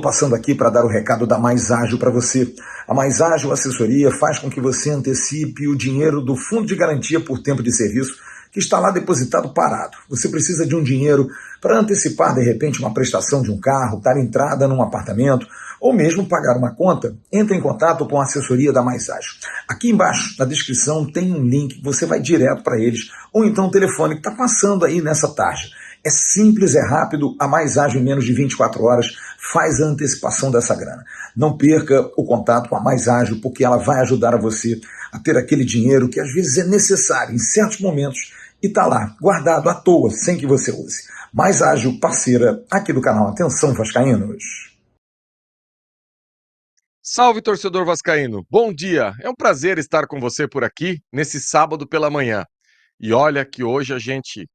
Passando aqui para dar o recado da Mais Ágil para você. A Mais Ágil Assessoria faz com que você antecipe o dinheiro do Fundo de Garantia por Tempo de Serviço que está lá depositado parado. Você precisa de um dinheiro para antecipar, de repente, uma prestação de um carro, dar entrada num apartamento ou mesmo pagar uma conta. Entre em contato com a assessoria da Mais Ágil. Aqui embaixo, na descrição, tem um link, você vai direto para eles, ou então o telefone que está passando aí nessa tarja. É simples, é rápido, a Mais Ágil em menos de 24 horas faz a antecipação dessa grana. Não perca o contato com a Mais Ágil, porque ela vai ajudar a você a ter aquele dinheiro que às vezes é necessário em certos momentos e está lá, guardado à toa, sem que você use. Mais Ágil, parceira aqui do canal Atenção Vascaínos. Salve, torcedor vascaíno! Bom dia! É um prazer estar com você por aqui nesse sábado pela manhã. E olha que hoje a gente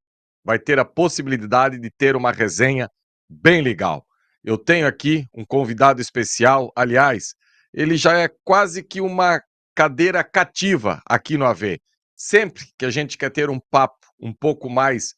vai ter a possibilidade de ter uma resenha bem legal. Eu tenho aqui um convidado especial, aliás, ele já é quase que uma cadeira cativa aqui no AV. Sempre que a gente quer ter um papo um pouco mais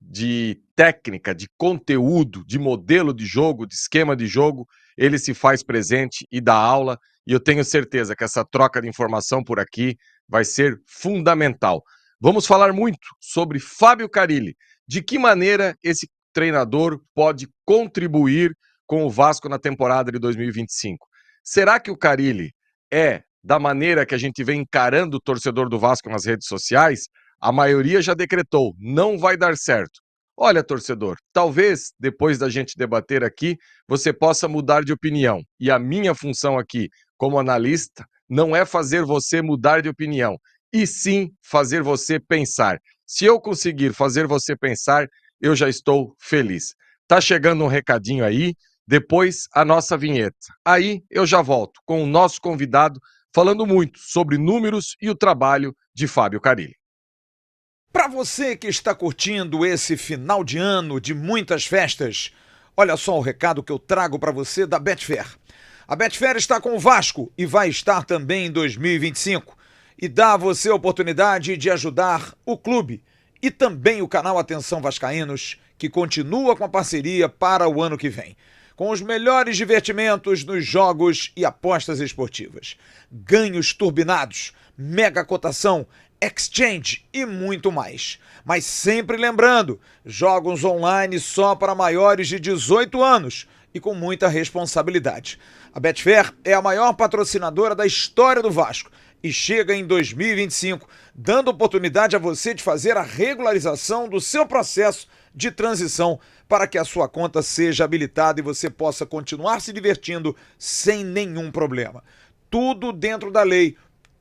de técnica, de conteúdo, de modelo de jogo, de esquema de jogo, ele se faz presente e dá aula, e eu tenho certeza que essa troca de informação por aqui vai ser fundamental. Vamos falar muito sobre Fábio Carille, de que maneira esse treinador pode contribuir com o Vasco na temporada de 2025. Será que o Carille é da maneira que a gente vem encarando o torcedor do Vasco nas redes sociais? A maioria já decretou, não vai dar certo. Olha, torcedor, talvez depois da gente debater aqui, você possa mudar de opinião. E a minha função aqui, como analista, não é fazer você mudar de opinião, e sim fazer você pensar. Se eu conseguir fazer você pensar, eu já estou feliz. Tá chegando um recadinho aí, depois a nossa vinheta. Aí eu já volto com o nosso convidado falando muito sobre números e o trabalho de Fábio Carille. Para você que está curtindo esse final de ano de muitas festas, olha só o recado que eu trago para você da Betfair. A Betfair está com o Vasco e vai estar também em 2025 e dá a você a oportunidade de ajudar o clube e também o canal Atenção Vascaínos, que continua com a parceria para o ano que vem, com os melhores divertimentos nos jogos e apostas esportivas, ganhos turbinados, mega cotação, exchange e muito mais. Mas sempre lembrando, jogos online só para maiores de 18 anos e com muita responsabilidade. A Betfair é a maior patrocinadora da história do Vasco e chega em 2025, dando oportunidade a você de fazer a regularização do seu processo de transição para que a sua conta seja habilitada e você possa continuar se divertindo sem nenhum problema. Tudo dentro da lei,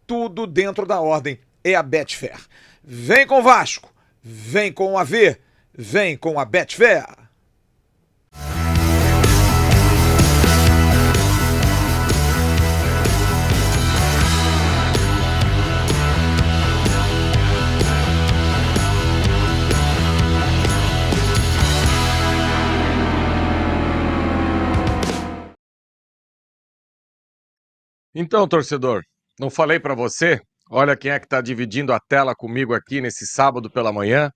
tudo dentro da ordem. É a Betfair. Vem com o Vasco, vem com o AV, vem com a Betfair. Então, torcedor, não falei para você? Olha quem é que está dividindo a tela comigo aqui nesse sábado pela manhã.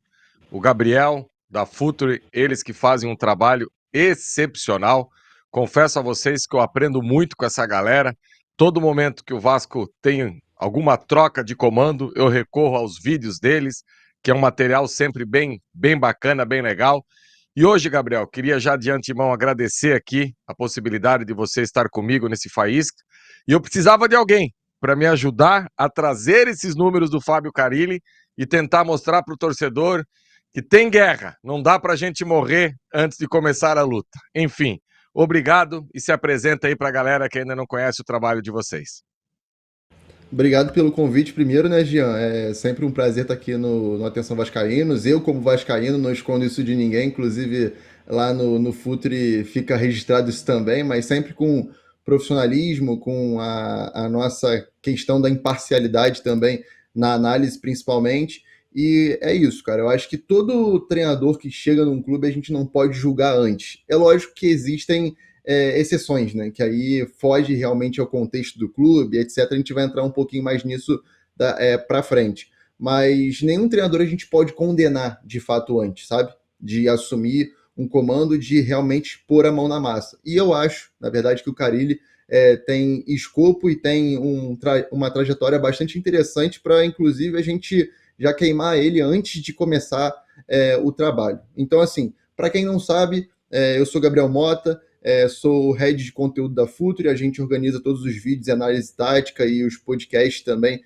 O Gabriel, da Futuri, eles que fazem um trabalho excepcional. Confesso a vocês que eu aprendo muito com essa galera. Todo momento que o Vasco tem alguma troca de comando, eu recorro aos vídeos deles, que é um material sempre bem bacana, bem legal. E hoje, Gabriel, queria já de antemão agradecer aqui a possibilidade de você estar comigo nesse Faísca. E eu precisava de alguém para me ajudar a trazer esses números do Fábio Carille e tentar mostrar para o torcedor que tem guerra, não dá para a gente morrer antes de começar a luta. Enfim, obrigado e se apresenta aí para a galera que ainda não conhece o trabalho de vocês. Obrigado pelo convite primeiro, né, Jean? É sempre um prazer estar aqui no Atenção Vascaínos. Eu, como vascaíno, não escondo isso de ninguém, inclusive lá no Futre fica registrado isso também, mas sempre com profissionalismo, com a nossa questão da imparcialidade também na análise, principalmente. E é isso, cara. Eu acho que todo treinador que chega num clube a gente não pode julgar antes. É lógico que existem exceções, né? Que aí foge realmente ao contexto do clube, etc. A gente vai entrar um pouquinho mais nisso para frente. Mas nenhum treinador a gente pode condenar de fato antes, sabe? De assumir um comando de realmente pôr a mão na massa. E eu acho, na verdade, que o Carille tem escopo e tem uma trajetória bastante interessante para, inclusive, a gente já queimar ele antes de começar o trabalho. Então, assim, para quem não sabe, eu sou Gabriel Mota, sou o head de conteúdo da Futuri, a gente organiza todos os vídeos e análise tática e os podcasts também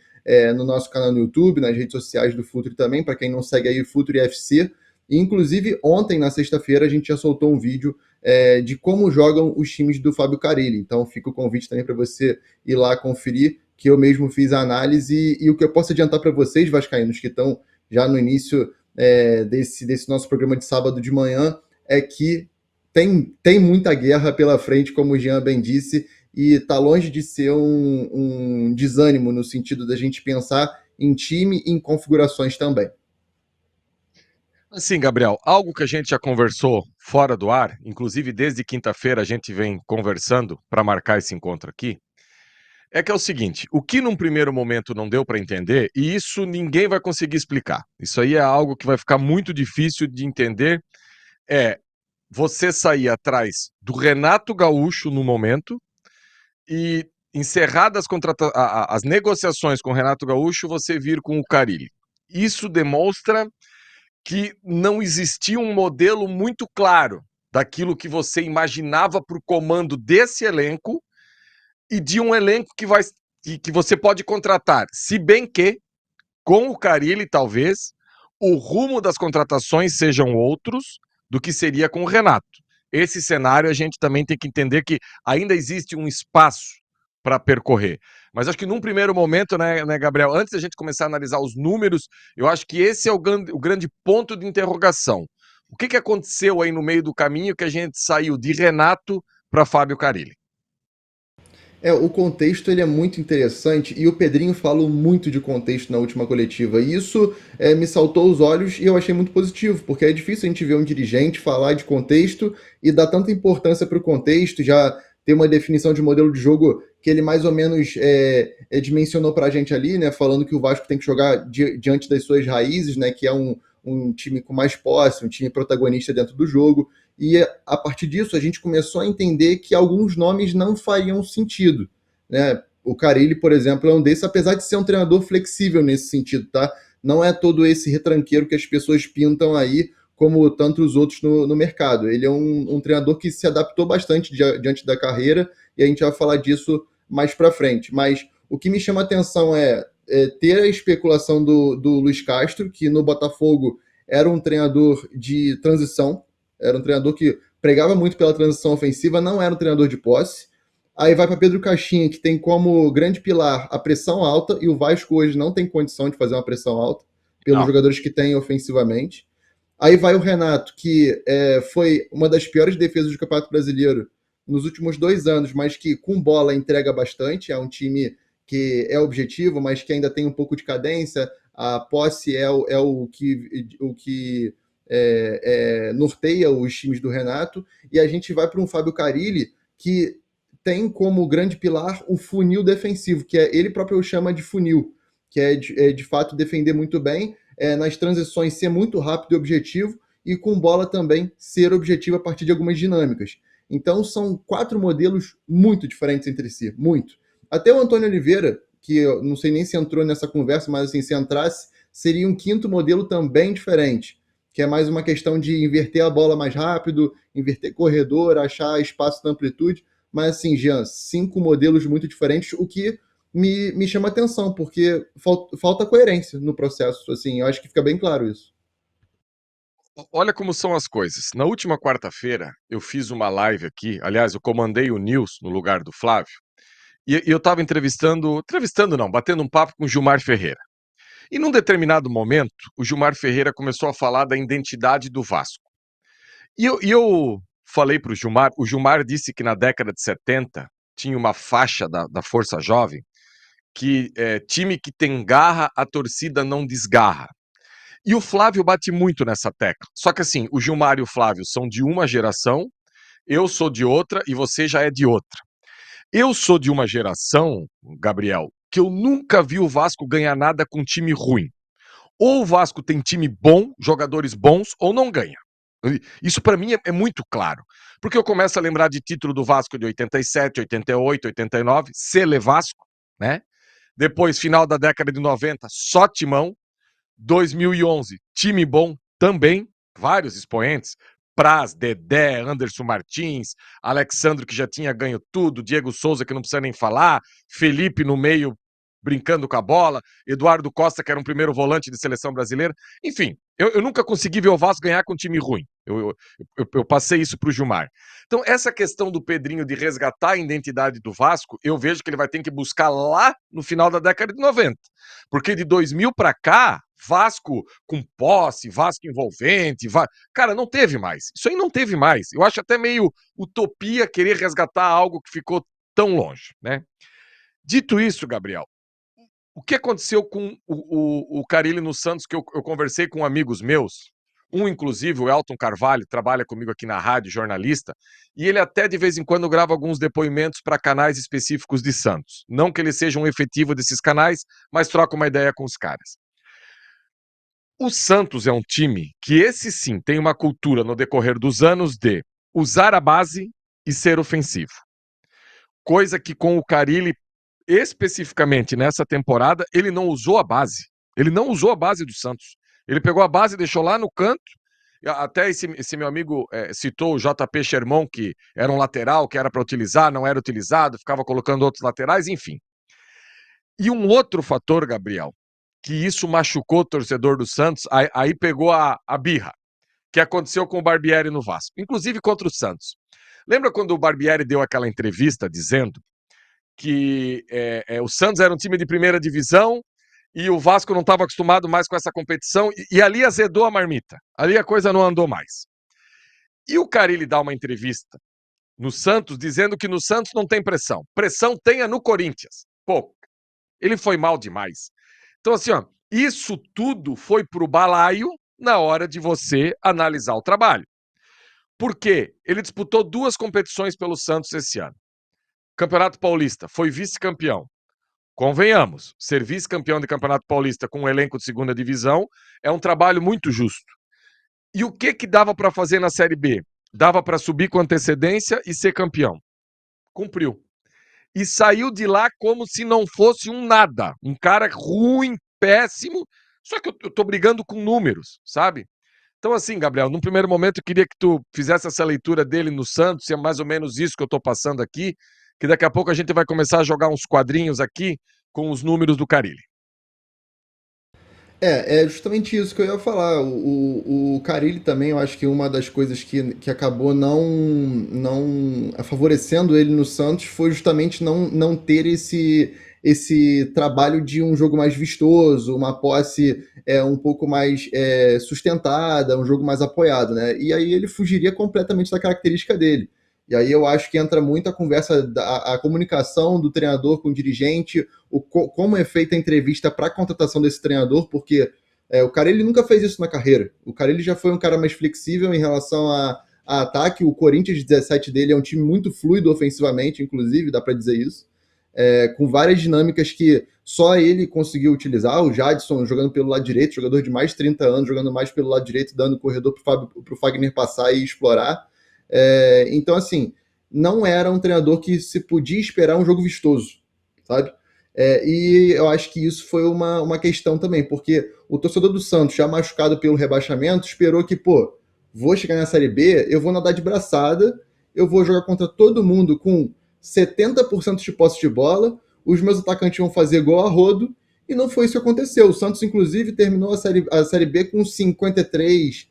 no nosso canal no YouTube, nas redes sociais do Futuri também, para quem não segue aí, Futuri FC. E, inclusive, ontem, na sexta-feira, a gente já soltou um vídeo de como jogam os times do Fábio Carille. Então, fica o convite também para você ir lá conferir, que eu mesmo fiz a análise. E o que eu posso adiantar para vocês, vascaínos, que estão já no início desse nosso programa de sábado de manhã, é que tem muita guerra pela frente, como o Jean bem disse, e está longe de ser um desânimo no sentido da gente pensar em time e em configurações também. Assim, Gabriel, algo que a gente já conversou fora do ar, inclusive desde quinta-feira a gente vem conversando para marcar esse encontro aqui, é que é o seguinte: o que num primeiro momento não deu para entender, e isso ninguém vai conseguir explicar, isso aí é algo que vai ficar muito difícil de entender, é você sair atrás do Renato Gaúcho no momento e encerradas as negociações com o Renato Gaúcho, você vir com o Carille. Isso demonstra que não existia um modelo muito claro daquilo que você imaginava para o comando desse elenco e de um elenco que você pode contratar. Se bem que, com o Carille, talvez, o rumo das contratações sejam outros do que seria com o Renato. Esse cenário a gente também tem que entender que ainda existe um espaço para percorrer. Mas acho que num primeiro momento, né, Gabriel, antes da gente começar a analisar os números, eu acho que esse é o grande ponto de interrogação. O que aconteceu aí no meio do caminho que a gente saiu de Renato para Fábio Carille? O contexto ele é muito interessante e o Pedrinho falou muito de contexto na última coletiva. E isso me saltou os olhos e eu achei muito positivo, porque é difícil a gente ver um dirigente falar de contexto e dar tanta importância para o contexto, já ter uma definição de modelo de jogo que ele mais ou menos dimensionou para a gente ali, né, falando que o Vasco tem que jogar diante das suas raízes, né, que é um time com mais posse, um time protagonista dentro do jogo. E a partir disso a gente começou a entender que alguns nomes não fariam sentido, né? O Carille, por exemplo, é um desses, apesar de ser um treinador flexível nesse sentido, tá? Não é todo esse retranqueiro que as pessoas pintam aí, como tantos outros no mercado. Ele é um treinador que se adaptou bastante diante da carreira, e a gente vai falar disso mais para frente. Mas o que me chama a atenção é ter a especulação do Luiz Castro, que no Botafogo era um treinador de transição, era um treinador que pregava muito pela transição ofensiva, não era um treinador de posse. Aí vai para Pedro Caixinha, que tem como grande pilar a pressão alta, e o Vasco hoje não tem condição de fazer uma pressão alta, pelos jogadores que tem ofensivamente. Aí vai o Renato, que foi uma das piores defesas do Campeonato Brasileiro nos últimos 2 anos, mas que com bola entrega bastante, é um time que é objetivo, mas que ainda tem um pouco de cadência, a posse é o que norteia os times do Renato, e a gente vai para um Fábio Carille que tem como grande pilar o funil defensivo, que ele próprio chama de funil, que é de fato defender muito bem, nas transições ser muito rápido e objetivo, e com bola também ser objetivo a partir de algumas dinâmicas. Então são 4 modelos muito diferentes entre si, muito. Até o Antônio Oliveira, que eu não sei nem se entrou nessa conversa, mas assim, se entrasse, seria um 5º modelo também diferente, que é mais uma questão de inverter a bola mais rápido, inverter corredor, achar espaço na amplitude. Mas assim, Jean, 5 modelos muito diferentes, o que me chama atenção, porque falta coerência no processo. Assim, eu acho que fica bem claro isso. Olha como são as coisas. Na última quarta-feira, eu fiz uma live aqui. Aliás, eu comandei o News no lugar do Flávio. E eu estava entrevistando não, batendo um papo com o Gilmar Ferreira. E num determinado momento, o Gilmar Ferreira começou a falar da identidade do Vasco. E eu falei para o Gilmar disse que na década de 70 tinha uma faixa da Força Jovem que time que tem garra, a torcida não desgarra. E o Flávio bate muito nessa tecla. Só que assim, o Gilmar e o Flávio são de uma geração, eu sou de outra e você já é de outra. Eu sou de uma geração, Gabriel, que eu nunca vi o Vasco ganhar nada com time ruim. Ou o Vasco tem time bom, jogadores bons, ou não ganha. Isso para mim é muito claro, porque eu começo a lembrar de título do Vasco de 87, 88, 89, Sele Vasco, né? Depois, final da década de 90, só Timão. 2011, time bom também, vários expoentes. Praz, Dedé, Anderson Martins, Alexandre, que já tinha ganho tudo, Diego Souza, que não precisa nem falar, Felipe no meio brincando com a bola, Eduardo Costa, que era um primeiro volante de seleção brasileira. Enfim, eu nunca consegui ver o Vasco ganhar com um time ruim. Eu passei isso para o Gilmar. Então, essa questão do Pedrinho de resgatar a identidade do Vasco, eu vejo que ele vai ter que buscar lá no final da década de 90. Porque de 2000 para cá, Vasco com posse, Vasco envolvente, cara, não teve mais. Isso aí não teve mais. Eu acho até meio utopia querer resgatar algo que ficou tão longe, né? Dito isso, Gabriel, o que aconteceu com o Carille no Santos, que eu conversei com amigos meus, um, inclusive, o Elton Carvalho, trabalha comigo aqui na rádio, jornalista, e ele até de vez em quando grava alguns depoimentos para canais específicos de Santos. Não que ele seja um efetivo desses canais, mas troca uma ideia com os caras. O Santos é um time que, esse sim, tem uma cultura no decorrer dos anos de usar a base e ser ofensivo. Coisa que com o Carille, especificamente nessa temporada, ele não usou a base. Ele não usou a base do Santos. Ele pegou a base e deixou lá no canto. Até esse meu amigo citou o JP Sherman, que era um lateral, que era para utilizar, não era utilizado, ficava colocando outros laterais, enfim. E um outro fator, Gabriel, que isso machucou o torcedor do Santos, aí pegou a birra, que aconteceu com o Barbieri no Vasco, inclusive contra o Santos. Lembra quando o Barbieri deu aquela entrevista dizendo que o Santos era um time de primeira divisão e o Vasco não estava acostumado mais com essa competição, e ali azedou a marmita, ali a coisa não andou mais. E o Carille dá uma entrevista no Santos, dizendo que no Santos não tem pressão. Pressão tenha no Corinthians. Pô, ele foi mal demais. Então, assim, ó, isso tudo foi pro balaio na hora de você analisar o trabalho. Por quê? Ele disputou 2 competições pelo Santos esse ano. Campeonato Paulista, foi vice-campeão. Convenhamos, ser vice-campeão de Campeonato Paulista com um elenco de segunda divisão é um trabalho muito justo. E o que dava para fazer na Série B? Dava para subir com antecedência e ser campeão. Cumpriu. E saiu de lá como se não fosse um nada. Um cara ruim, péssimo. Só que eu tô brigando com números, sabe? Então, assim, Gabriel, num primeiro momento eu queria que tu fizesse essa leitura dele no Santos, e é mais ou menos isso que eu tô passando aqui, que daqui a pouco a gente vai começar a jogar uns quadrinhos aqui com os números do Carille. É justamente isso que eu ia falar. O Carille também, eu acho que uma das coisas que acabou não favorecendo ele no Santos foi justamente não ter esse trabalho de um jogo mais vistoso, uma posse um pouco mais sustentada, um jogo mais apoiado, né? E aí ele fugiria completamente da característica dele. E aí eu acho que entra muito a conversa, a comunicação do treinador com o dirigente, como é feita a entrevista para a contratação desse treinador, porque o cara ele nunca fez isso na carreira. O cara ele já foi um cara mais flexível em relação a ataque. O Corinthians de 17 dele é um time muito fluido ofensivamente, inclusive, dá para dizer isso. Com várias dinâmicas que só ele conseguiu utilizar. O Jadson jogando pelo lado direito, jogador de mais de 30 anos, jogando mais pelo lado direito, dando corredor para o Fagner passar e explorar. Então, assim, não era um treinador que se podia esperar um jogo vistoso, sabe? E eu acho que isso foi uma questão também, porque o torcedor do Santos, já machucado pelo rebaixamento, esperou que, pô, vou chegar na Série B, eu vou nadar de braçada, eu vou jogar contra todo mundo com 70% de posse de bola, os meus atacantes vão fazer gol a rodo, e não foi isso que aconteceu. O Santos, inclusive, terminou a Série B com 54%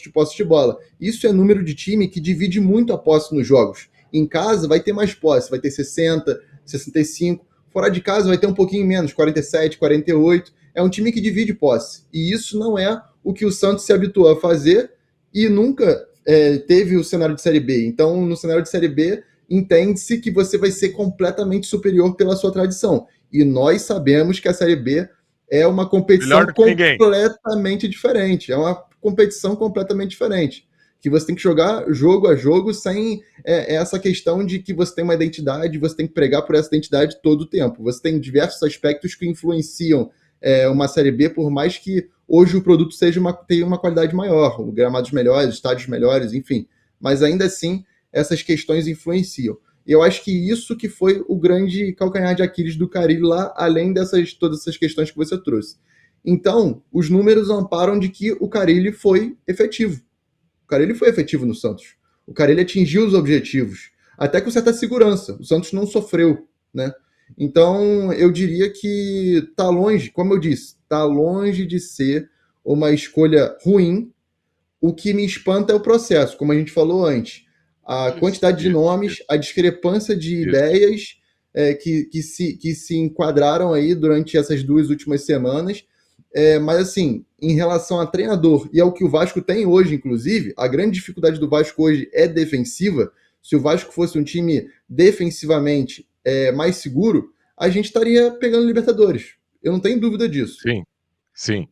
de posse de bola. Isso é número de time que divide muito a posse nos jogos. Em casa vai ter mais posse, vai ter 60, 65. Fora de casa vai ter um pouquinho menos, 47, 48. É um time que divide posse. E isso não é o que o Santos se habituou a fazer e nunca teve o cenário de Série B. Então, no cenário de Série B, entende-se que você vai ser completamente superior pela sua tradição. E nós sabemos que a Série B é uma competição completamente diferente. É uma competição completamente diferente. Que você tem que jogar jogo a jogo sem essa questão de que você tem uma identidade, você tem que pregar por essa identidade todo o tempo. Você tem diversos aspectos que influenciam uma Série B, por mais que hoje o produto tenha uma qualidade maior, gramados melhores, estádios melhores, enfim. Mas ainda assim, essas questões influenciam. E eu acho que isso que foi o grande calcanhar de Aquiles do Carille lá, além todas essas questões que você trouxe. Então, os números amparam de que o Carille foi efetivo. O Carille foi efetivo no Santos. O Carille atingiu os objetivos, até com certa segurança. O Santos não sofreu, né? Então, eu diria que está longe, como eu disse, está longe de ser uma escolha ruim. O que me espanta é o processo, como a gente falou antes. A quantidade de nomes, a discrepância de ideias que se enquadraram aí durante essas 2 últimas semanas. Mas, assim, em relação a treinador e ao que o Vasco tem hoje, inclusive, a grande dificuldade do Vasco hoje é defensiva. Se o Vasco fosse um time defensivamente mais seguro, a gente estaria pegando Libertadores. Eu não tenho dúvida disso. Sim.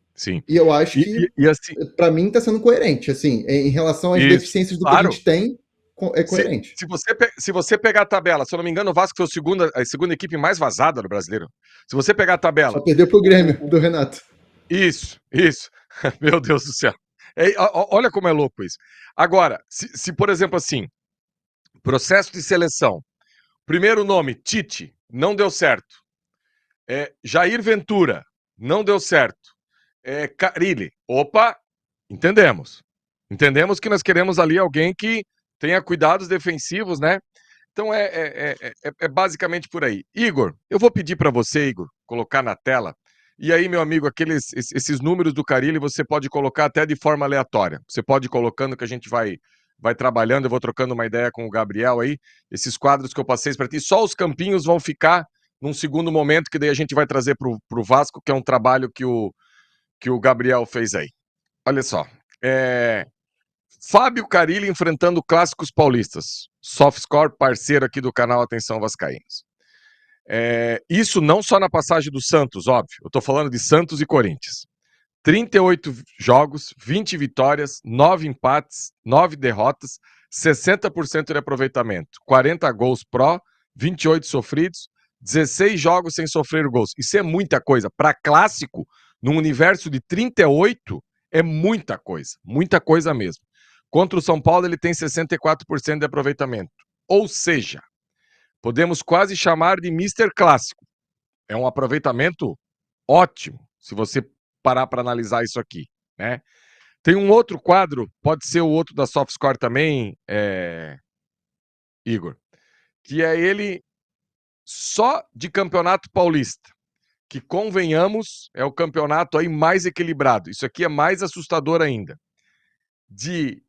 E eu acho que, assim, para mim, está sendo coerente. Assim, em relação às deficiências do que a gente tem, é coerente. Se você pegar a tabela, se eu não me engano, o Vasco foi a segunda equipe mais vazada do brasileiro. Se você pegar a tabela... Só perdeu pro Grêmio, do Renato. Isso. Meu Deus do céu. Olha como é louco isso. Agora, se por exemplo assim, processo de seleção, primeiro nome, Tite, não deu certo. Jair Ventura, não deu certo. Carille, opa, entendemos. Entendemos que nós queremos ali alguém que tenha cuidados defensivos, né? Então é basicamente por aí. Igor, eu vou pedir para você, Igor, colocar na tela. E aí, meu amigo, esses números do Carille você pode colocar até de forma aleatória. Você pode ir colocando que a gente vai trabalhando, eu vou trocando uma ideia com o Gabriel aí. Esses quadros que eu passei para ti, só os campinhos vão ficar num segundo momento, que daí a gente vai trazer pro Vasco, que é um trabalho que o Gabriel fez aí. Olha só. Fábio Carille enfrentando clássicos paulistas. Softscore, parceiro aqui do canal Atenção Vascaínos. Isso não só na passagem do Santos, óbvio. Eu tô falando de Santos e Corinthians. 38 jogos, 20 vitórias, 9 empates, 9 derrotas, 60% de aproveitamento, 40 gols pró, 28 sofridos, 16 jogos sem sofrer gols. Isso é muita coisa. Para clássico, num universo de 38, é muita coisa mesmo. Contra o São Paulo, ele tem 64% de aproveitamento. Ou seja, podemos quase chamar de Mister Clássico. É um aproveitamento ótimo, se você parar para analisar isso aqui, né? Tem um outro quadro, pode ser o outro da Softscore também, Igor, que é ele só de Campeonato Paulista, que, convenhamos, é o campeonato aí mais equilibrado. Isso aqui é mais assustador ainda. De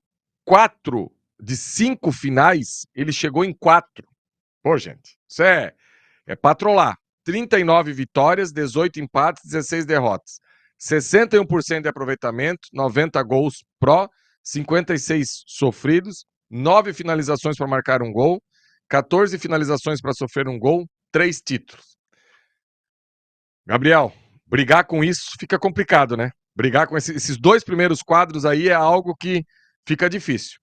5 finais, ele chegou em 4. Pô, gente, isso é pra trollar. 39 vitórias, 18 empates, 16 derrotas. 61% de aproveitamento, 90 gols pró, 56 sofridos, 9 finalizações para marcar um gol, 14 finalizações para sofrer um gol, 3 títulos. Gabriel, brigar com isso fica complicado, né? Brigar com esses 2 primeiros quadros aí é algo que fica difícil.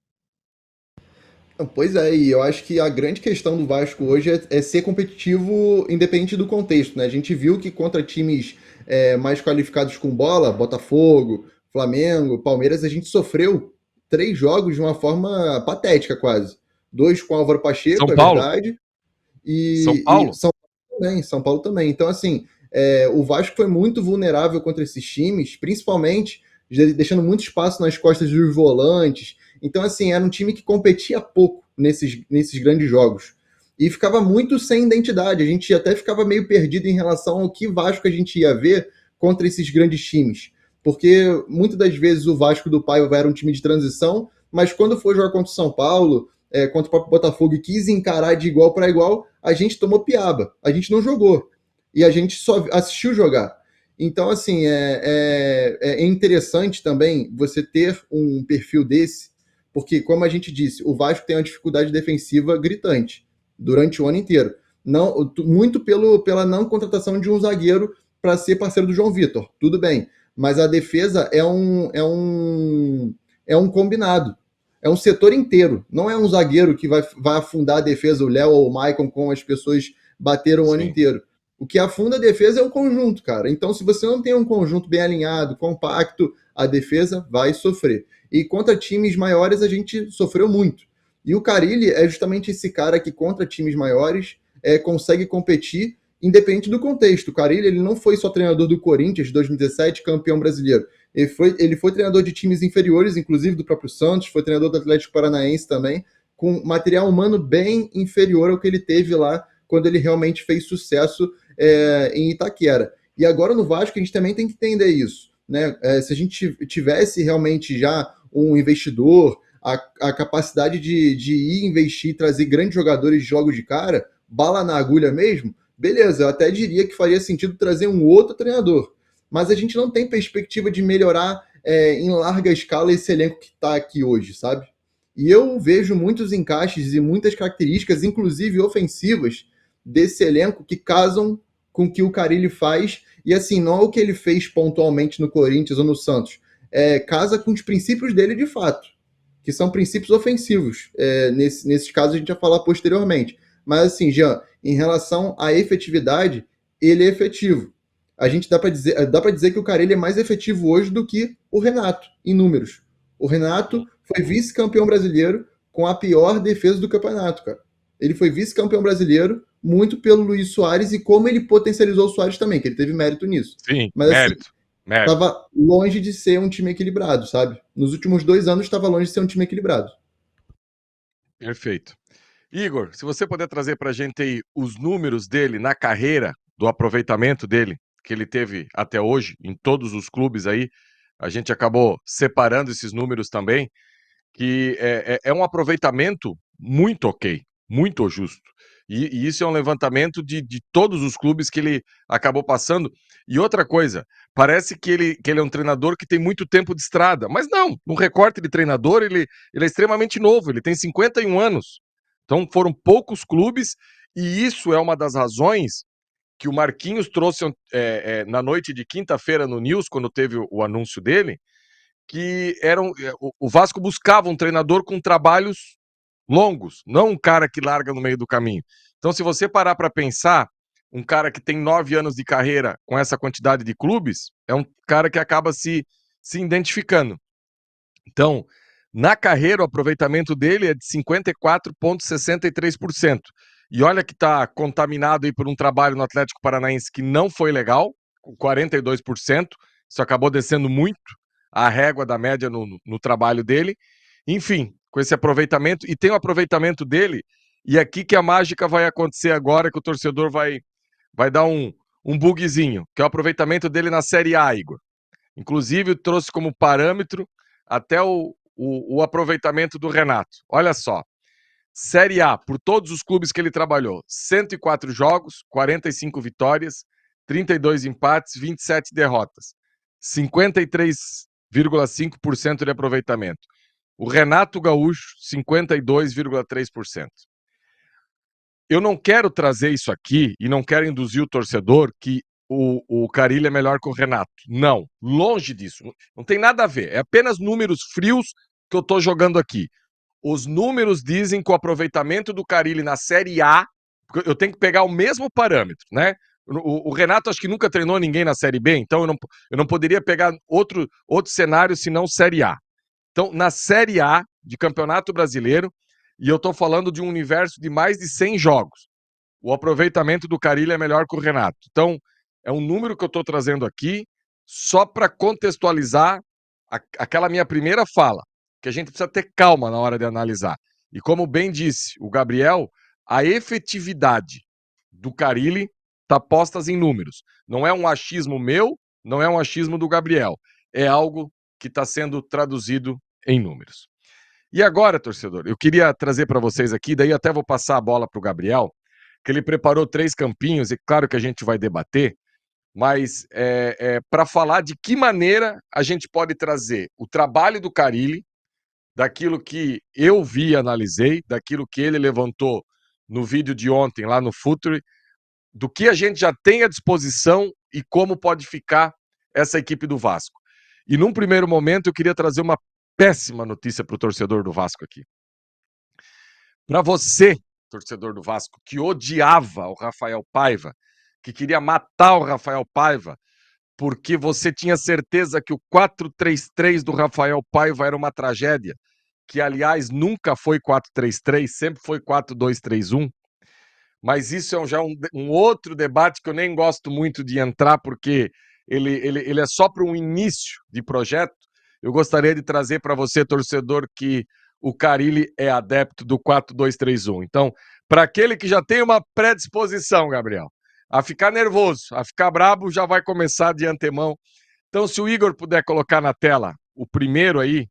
Pois é, e eu acho que a grande questão do Vasco hoje é ser competitivo independente do contexto, né? A gente viu que contra times mais qualificados com bola, Botafogo, Flamengo, Palmeiras, a gente sofreu 3 jogos de uma forma patética quase. 2 com Álvaro Pacheco, São Paulo. Verdade. São Paulo? São Paulo também. Então, assim, o Vasco foi muito vulnerável contra esses times, principalmente deixando muito espaço nas costas dos volantes. Então, assim, era um time que competia pouco nesses grandes jogos. E ficava muito sem identidade. A gente até ficava meio perdido em relação ao que Vasco a gente ia ver contra esses grandes times. Porque muitas das vezes o Vasco do Paiva era um time de transição, mas quando foi jogar contra o São Paulo, contra o próprio Botafogo, e quis encarar de igual para igual, a gente tomou piaba. A gente não jogou. E a gente só assistiu jogar. Então, assim, é interessante também você ter um perfil desse, porque, como a gente disse, o Vasco tem uma dificuldade defensiva gritante durante o ano inteiro. Muito pela não contratação de um zagueiro para ser parceiro do João Vitor. Tudo bem. Mas a defesa é um combinado. É um setor inteiro. Não é um zagueiro que vai afundar a defesa, o Léo ou o Maicon, como as pessoas bateram o ano inteiro. O que afunda a defesa é o conjunto, cara. Então, se você não tem um conjunto bem alinhado, compacto, a defesa vai sofrer. E contra times maiores a gente sofreu muito. E o Carille é justamente esse cara que contra times maiores consegue competir independente do contexto. O Carille ele não foi só treinador do Corinthians de 2017, campeão brasileiro. Ele foi treinador de times inferiores, inclusive do próprio Santos, foi treinador do Atlético Paranaense também, com material humano bem inferior ao que ele teve lá quando ele realmente fez sucesso em Itaquera. E agora no Vasco a gente também tem que entender isso. Né? Se a gente tivesse realmente já um investidor, a capacidade de ir investir, trazer grandes jogadores de jogo de cara, bala na agulha mesmo, beleza, eu até diria que faria sentido trazer um outro treinador. Mas a gente não tem perspectiva de melhorar em larga escala esse elenco que está aqui hoje, sabe? E eu vejo muitos encaixes e muitas características, inclusive ofensivas, desse elenco que casam com o que o Carille faz. E assim, não é o que ele fez pontualmente no Corinthians ou no Santos. Casa com os princípios dele de fato, que são princípios ofensivos. Nesses casos a gente vai falar posteriormente. Mas assim, Jean, em relação à efetividade, ele é efetivo. A gente dá para dizer que o Carille é mais efetivo hoje do que o Renato, em números. O Renato foi vice-campeão brasileiro com a pior defesa do campeonato, cara. Ele foi vice-campeão brasileiro muito pelo Luiz Soares e como ele potencializou o Soares também, que ele teve mérito nisso. Sim, mas mérito. Assim, estava longe de ser um time equilibrado, sabe? Nos últimos 2 anos estava longe de ser um time equilibrado. Perfeito. Igor, se você puder trazer para a gente aí os números dele na carreira, do aproveitamento dele, que ele teve até hoje, em todos os clubes aí, a gente acabou separando esses números também, que é um aproveitamento muito ok, muito justo. E isso é um levantamento de todos os clubes que ele acabou passando. E outra coisa, parece que ele é um treinador que tem muito tempo de estrada, mas não, no recorte de treinador ele é extremamente novo, ele tem 51 anos. Então foram poucos clubes, e isso é uma das razões que o Marquinhos trouxe na noite de quinta-feira no News, quando teve o anúncio dele, que o Vasco buscava um treinador com trabalhos longos, não um cara que larga no meio do caminho. Então, se você parar para pensar, um cara que tem 9 anos de carreira com essa quantidade de clubes, é um cara que acaba se identificando. Então, na carreira, o aproveitamento dele é de 54,63%. E olha que está contaminado aí por um trabalho no Atlético Paranaense que não foi legal, com 42%. Isso acabou descendo muito a régua da média no trabalho dele. Enfim, com esse aproveitamento. E tem o aproveitamento dele, e aqui que a mágica vai acontecer agora, que o torcedor vai dar um bugzinho, que é o aproveitamento dele na Série A, Igor. Inclusive, trouxe como parâmetro até o aproveitamento do Renato. Olha só, Série A, por todos os clubes que ele trabalhou, 104 jogos, 45 vitórias, 32 empates, 27 derrotas. 53,5% de aproveitamento. O Renato Gaúcho, 52,3%. Eu não quero trazer isso aqui e não quero induzir o torcedor que o Carille é melhor que o Renato. Não, longe disso. Não tem nada a ver. É apenas números frios que eu estou jogando aqui. Os números dizem que o aproveitamento do Carille na Série A, eu tenho que pegar o mesmo parâmetro, né? O Renato acho que nunca treinou ninguém na Série B, então eu não poderia pegar outro cenário senão Série A. Então, na Série A de Campeonato Brasileiro, e eu estou falando de um universo de mais de 100 jogos, o aproveitamento do Carille é melhor que o Renato. Então, é um número que eu estou trazendo aqui só para contextualizar aquela minha primeira fala, que a gente precisa ter calma na hora de analisar. E como bem disse o Gabriel, a efetividade do Carille está posta em números. Não é um achismo meu, não é um achismo do Gabriel. É algo que está sendo traduzido em números. E agora, torcedor, eu queria trazer para vocês aqui, daí até vou passar a bola para o Gabriel, que ele preparou 3 campinhos, e claro que a gente vai debater, mas para falar de que maneira a gente pode trazer o trabalho do Carille, daquilo que eu vi e analisei, daquilo que ele levantou no vídeo de ontem lá no Futre, do que a gente já tem à disposição e como pode ficar essa equipe do Vasco. E num primeiro momento eu queria trazer uma péssima notícia para o torcedor do Vasco aqui. Para você, torcedor do Vasco, que odiava o Rafael Paiva, que queria matar o Rafael Paiva, porque você tinha certeza que o 4-3-3 do Rafael Paiva era uma tragédia, que aliás nunca foi 4-3-3, sempre foi 4-2-3-1. Mas isso é já um outro debate que eu nem gosto muito de entrar, porque ele é só para um início de projeto. Eu gostaria de trazer para você, torcedor, que o Carille é adepto do 4-2-3-1. Então, para aquele que já tem uma predisposição, Gabriel, a ficar nervoso, a ficar brabo, já vai começar de antemão. Então, se o Igor puder colocar na tela o primeiro aí,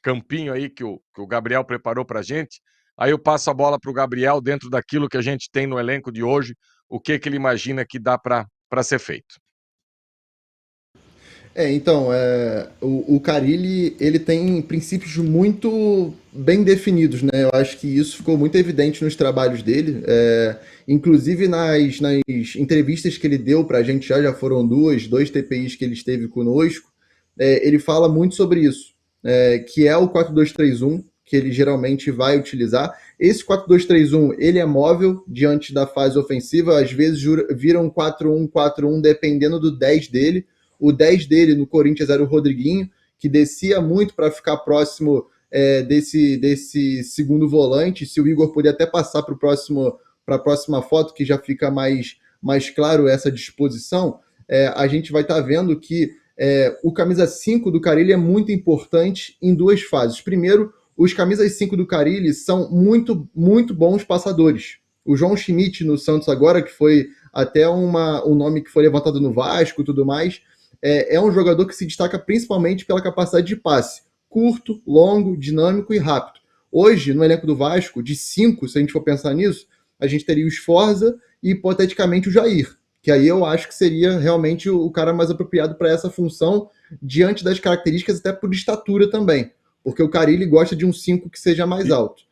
campinho aí que o Gabriel preparou para a gente, aí eu passo a bola para o Gabriel dentro daquilo que a gente tem no elenco de hoje, o que ele imagina que dá para ser feito. Então, o Carille, ele tem princípios muito bem definidos, né? Eu acho que isso ficou muito evidente nos trabalhos dele. Inclusive nas entrevistas que ele deu pra gente, já foram dois TPIs que ele esteve conosco, ele fala muito sobre isso, que é o 4-2-3-1, que ele geralmente vai utilizar. Esse 4-2-3-1, ele é móvel diante da fase ofensiva, às vezes vira um 4-1-4-1, dependendo do 10 dele. O 10 dele no Corinthians era o Rodriguinho, que descia muito para ficar próximo desse segundo volante. Se o Igor puder até passar para a próxima foto, que já fica mais claro essa disposição, a gente vai estar vendo que o camisa 5 do Carille é muito importante em duas fases. Primeiro, os camisas 5 do Carille são muito, muito bons passadores. O João Schmidt no Santos agora, que foi até um nome que foi levantado no Vasco e tudo mais, é um jogador que se destaca principalmente pela capacidade de passe. Curto, longo, dinâmico e rápido. Hoje, no elenco do Vasco, de 5, se a gente for pensar nisso, a gente teria o Sforza e, hipoteticamente, o Jair, que aí eu acho que seria realmente o cara mais apropriado para essa função, diante das características, até por estatura também, porque o Carille gosta de um 5 que seja mais alto.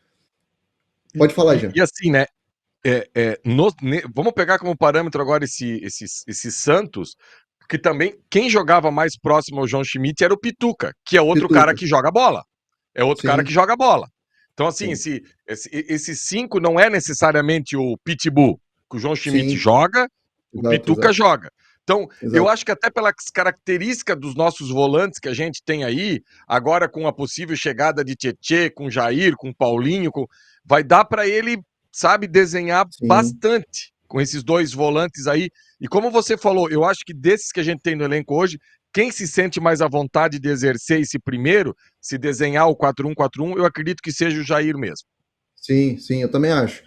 Pode falar, Jean. E assim, né? Vamos pegar como parâmetro agora esse Santos, que também quem jogava mais próximo ao João Schmidt era o Pituca, que é outro cara que joga bola. É outro cara que joga bola. Então, assim, esse 5 não é necessariamente o Pitbull, que o João Schmidt joga, o Pituca joga. Então, eu acho que até pelas características dos nossos volantes que a gente tem aí, agora com a possível chegada de Tietê, com Jair, com Paulinho, vai dar para ele, sabe, desenhar bastante com esses dois volantes aí. E como você falou, eu acho que desses que a gente tem no elenco hoje, quem se sente mais à vontade de exercer esse primeiro, se desenhar o 4-1-4-1, eu acredito que seja o Jair mesmo. Sim, eu também acho.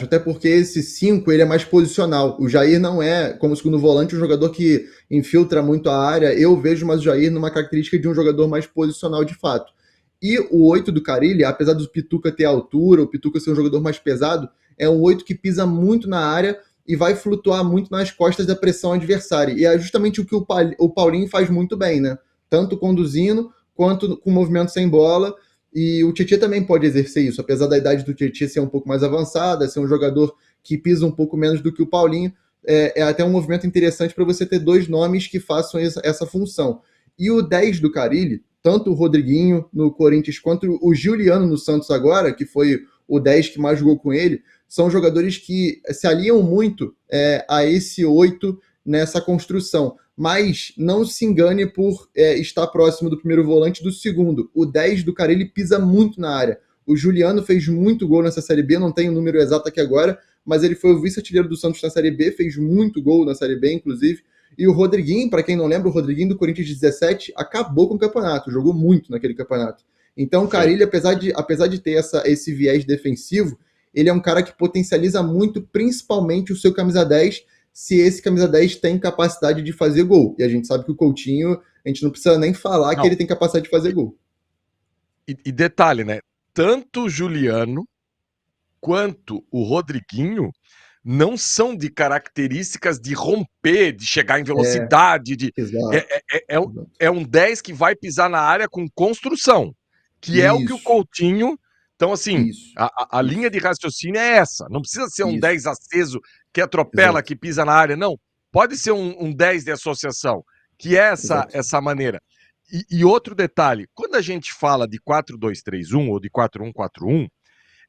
Até porque esse 5 ele é mais posicional. O Jair não é, como segundo volante, um jogador que infiltra muito a área. Eu vejo mais o Jair numa característica de um jogador mais posicional de fato. E o 8 do Carille, apesar do Pituca ter altura, o Pituca ser um jogador mais pesado, é um 8 que pisa muito na área e vai flutuar muito nas costas da pressão adversária. E é justamente o que o Paulinho faz muito bem, né? Tanto conduzindo quanto com movimento sem bola. E o Tietê também pode exercer isso, apesar da idade do Tietê ser um pouco mais avançada, ser um jogador que pisa um pouco menos do que o Paulinho. É até um movimento interessante para você ter dois nomes que façam essa função. E o 10 do Carille, tanto o Rodriguinho no Corinthians quanto o Giuliano no Santos agora, que foi o 10 que mais jogou com ele, são jogadores que se aliam muito a esse 8 nessa construção. Mas não se engane por estar próximo do primeiro volante do segundo. O 10 do Carille pisa muito na área. O Giuliano fez muito gol nessa Série B, não tenho o número exato aqui agora, mas ele foi o vice-artilheiro do Santos na Série B, fez muito gol na Série B, inclusive. E o Rodriguinho, para quem não lembra, o Rodriguinho do Corinthians de 17 acabou com o campeonato, jogou muito naquele campeonato. Então o Carille, apesar de ter esse viés defensivo, ele é um cara que potencializa muito, principalmente o seu camisa 10, se esse camisa 10 tem capacidade de fazer gol. E a gente sabe que o Coutinho, a gente não precisa nem falar que ele tem capacidade de fazer gol. E detalhe, né? Tanto o Giuliano quanto o Rodriguinho não são de características de romper, de chegar em velocidade. É um 10 que vai pisar na área com construção, que é o que o Coutinho... Então, assim, a linha de raciocínio é essa. Não precisa ser um 10 aceso que atropela, que pisa na área. Não. Pode ser um 10 de associação, que é essa maneira. E outro detalhe, quando a gente fala de 4-2-3-1 ou de 4-1-4-1,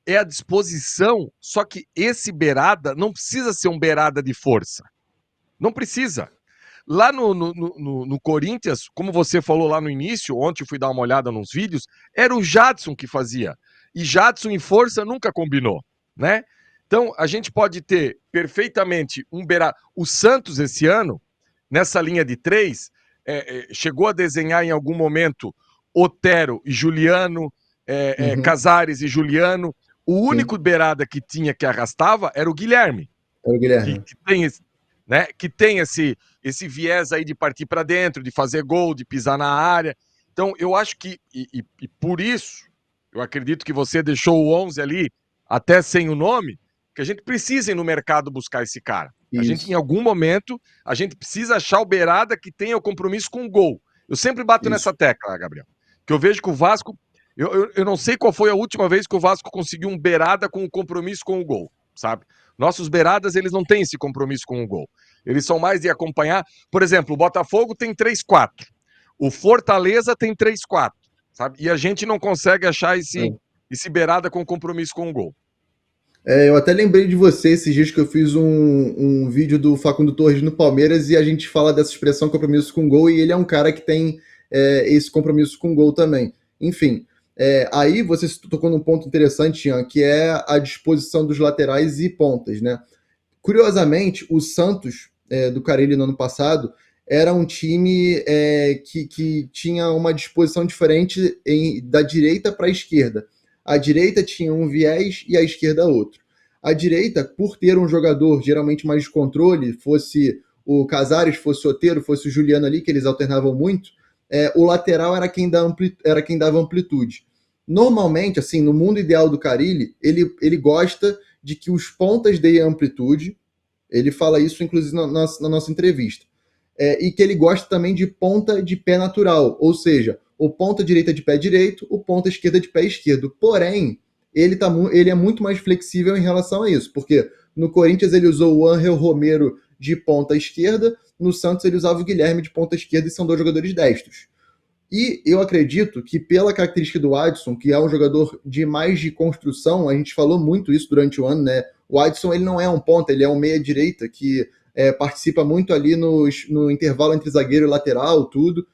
é a disposição, só que esse beirada não precisa ser um beirada de força. Não precisa. Lá no Corinthians, como você falou lá no início, ontem eu fui dar uma olhada nos vídeos, era o Jadson que fazia. E Jadson em força nunca combinou, né? Então, a gente pode ter perfeitamente um beirada. O Santos, esse ano, nessa linha de 3, chegou a desenhar em algum momento Otero e Juliano, Casares e Juliano. O único beirada que tinha que arrastava era o Guilherme. Era o Guilherme. Que tem esse, né, que tem esse viés aí de partir para dentro, de fazer gol, de pisar na área. Então, eu acho que, e por isso, eu acredito que você deixou o 11 ali, até sem o nome, que a gente precisa ir no mercado buscar esse cara. A gente, em algum momento, a gente precisa achar o beirada que tenha o compromisso com o gol. Eu sempre bato nessa tecla, Gabriel. Que eu vejo que o Vasco... Eu não sei qual foi a última vez que o Vasco conseguiu um beirada com o compromisso com o gol, sabe? Nossos beiradas, eles não têm esse compromisso com o gol. Eles são mais de acompanhar. Por exemplo, o Botafogo tem 3-4. O Fortaleza tem 3-4, sabe? E a gente não consegue achar esse beirada com compromisso com o gol. Eu até lembrei de você esses dias que eu fiz um vídeo do Facundo Torres no Palmeiras e a gente fala dessa expressão compromisso com gol, e ele é um cara que tem esse compromisso com gol também. Enfim, aí você tocou num ponto interessante, Ian, que é a disposição dos laterais e pontas, né? Curiosamente, o Santos, do Carille no ano passado, era um time que tinha uma disposição diferente da direita para a esquerda. A direita tinha um viés e a esquerda outro. A direita, por ter um jogador geralmente mais de controle, fosse o Casares, fosse o Otero, fosse o Juliano ali, que eles alternavam muito, o lateral era quem dava amplitude. Normalmente, assim, no mundo ideal do Carille, ele gosta de que os pontas deem amplitude. Ele fala isso, inclusive, na nossa entrevista. E que ele gosta também de ponta de pé natural, ou seja, o ponta direita de pé direito, o ponta esquerda de pé esquerdo. Porém, ele é muito mais flexível em relação a isso, porque no Corinthians ele usou o Ángel Romero de ponta esquerda, no Santos ele usava o Guilherme de ponta esquerda, e são dois jogadores destros. E eu acredito que pela característica do Adson, que é um jogador de mais de construção, a gente falou muito isso durante o ano, né? O Adson, ele não é um ponta, ele é um meia-direita que participa muito ali no intervalo entre zagueiro e lateral, tudo.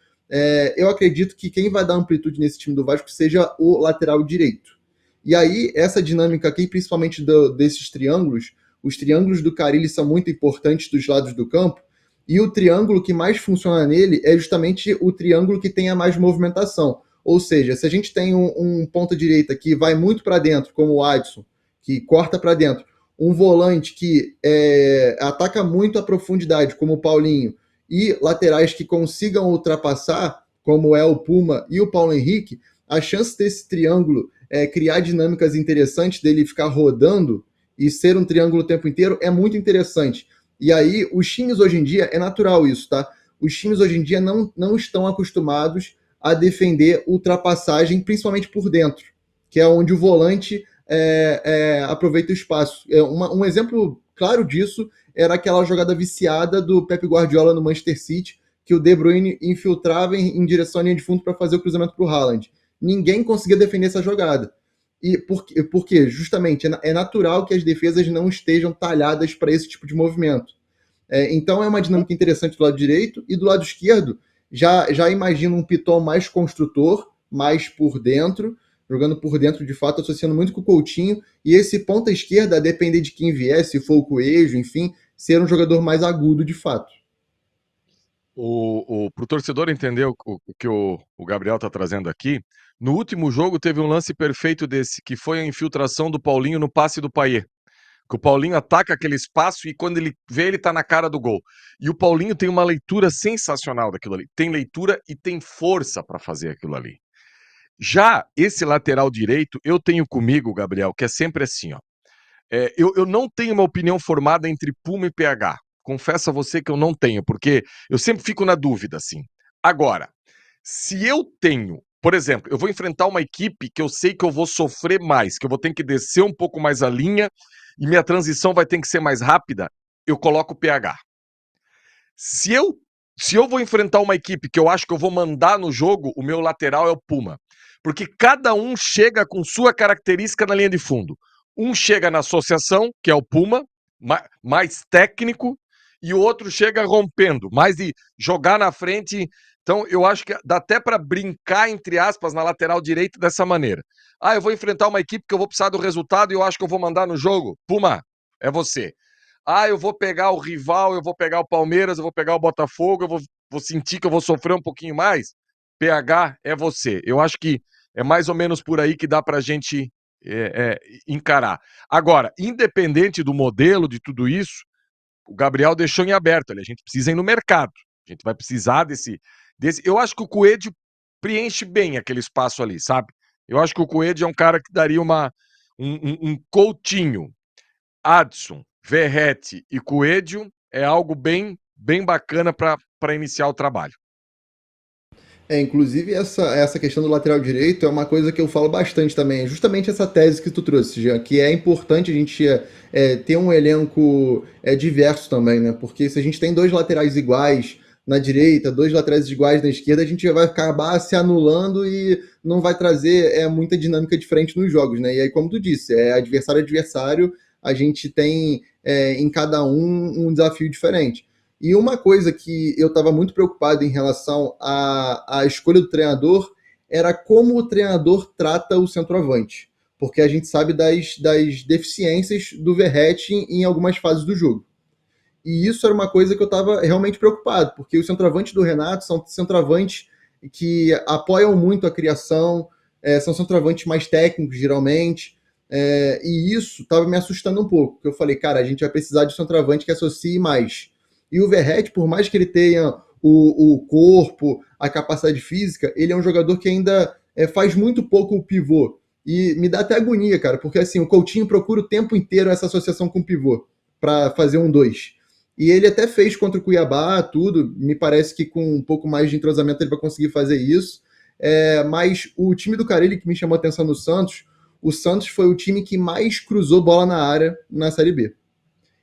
Eu acredito que quem vai dar amplitude nesse time do Vasco seja o lateral direito. E aí, essa dinâmica aqui, principalmente desses triângulos, os triângulos do Carille são muito importantes dos lados do campo, e o triângulo que mais funciona nele é justamente o triângulo que tem a mais movimentação. Ou seja, se a gente tem um ponta-direita que vai muito para dentro, como o Adson, que corta para dentro, um volante que ataca muito a profundidade, como o Paulinho, e laterais que consigam ultrapassar, como é o Puma e o Paulo Henrique, a chance desse triângulo criar dinâmicas interessantes, dele ficar rodando e ser um triângulo o tempo inteiro, é muito interessante. E aí, os times hoje em dia, é natural isso, tá? Os times hoje em dia não estão acostumados a defender ultrapassagem, principalmente por dentro, que é onde o volante aproveita o espaço. Um exemplo claro disso era aquela jogada viciada do Pep Guardiola no Manchester City, que o De Bruyne infiltrava em direção à linha de fundo para fazer o cruzamento para o Haaland. Ninguém conseguia defender essa jogada. E porque justamente é natural que as defesas não estejam talhadas para esse tipo de movimento. Então é uma dinâmica interessante do lado direito, e do lado esquerdo já imagino um Piton mais construtor, mais por dentro, jogando por dentro de fato, associando muito com o Coutinho, e esse ponta esquerda, a depender de quem vier, se for o Coelho, enfim, ser um jogador mais agudo de fato. Para o torcedor entender o que o Gabriel está trazendo aqui, no último jogo teve um lance perfeito desse, que foi a infiltração do Paulinho no passe do Payet. Que o Paulinho ataca aquele espaço e quando ele vê, ele tá na cara do gol. E o Paulinho tem uma leitura sensacional daquilo ali. Tem leitura e tem força para fazer aquilo ali. Já esse lateral direito, eu tenho comigo, Gabriel, que é sempre assim, ó. Eu não tenho uma opinião formada entre Puma e PH. Confesso a você que eu não tenho, porque eu sempre fico na dúvida, assim. Agora, se eu tenho, por exemplo, eu vou enfrentar uma equipe que eu sei que eu vou sofrer mais, que eu vou ter que descer um pouco mais a linha e minha transição vai ter que ser mais rápida, eu coloco o PH. Se eu vou enfrentar uma equipe que eu acho que eu vou mandar no jogo, o meu lateral é o Puma. porque cada um chega com sua característica na linha de fundo. Um chega na associação, que é o Puma, mais técnico, e o outro chega rompendo, mais de jogar na frente. Então, eu acho que dá até para brincar, entre aspas, na lateral direita dessa maneira. Ah, eu vou enfrentar uma equipe que eu vou precisar do resultado e eu acho que eu vou mandar no jogo. Puma, é você. Ah, eu vou pegar o rival, eu vou pegar o Palmeiras, eu vou pegar o Botafogo, eu vou sentir que eu vou sofrer um pouquinho mais. PH, é você. Eu acho que é mais ou menos por aí que dá pra gente encarar. Agora, independente do modelo, de tudo isso, o Gabriel deixou em aberto ali. A gente precisa ir no mercado. A gente vai precisar desse. Eu acho que o Coelho preenche bem aquele espaço ali, sabe? Eu acho que o Coelho é um cara que daria um Coutinho, Adson, Verratti e Coelho é algo bem bacana para iniciar o trabalho. Inclusive essa questão do lateral direito é uma coisa que eu falo bastante também. Justamente essa tese que tu trouxe, Jean, que é importante a gente ter um elenco diverso também, né? Porque se a gente tem dois laterais iguais na direita, dois laterais iguais na esquerda, a gente já vai acabar se anulando e não vai trazer muita dinâmica diferente nos jogos, né? E aí, como tu disse, adversário, a gente tem em cada um desafio diferente. E uma coisa que eu estava muito preocupado em relação à escolha do treinador era como o treinador trata o centroavante. Porque a gente sabe das deficiências do Verratti em algumas fases do jogo. E isso era uma coisa que eu estava realmente preocupado, porque os centroavantes do Renato são centroavantes que apoiam muito a criação, são centroavantes mais técnicos, geralmente, e isso estava me assustando um pouco, porque eu falei, cara, a gente vai precisar de centroavante que associe mais. E o Verratti, por mais que ele tenha o corpo, a capacidade física, ele é um jogador que ainda faz muito pouco o pivô. E me dá até agonia, cara, porque assim, o Coutinho procura o tempo inteiro essa associação com o pivô, para fazer 1-2. E ele até fez contra o Cuiabá, tudo. Me parece que com um pouco mais de entrosamento ele vai conseguir fazer isso. Mas o time do Carille, que me chamou a atenção no Santos, o Santos foi o time que mais cruzou bola na área na Série B.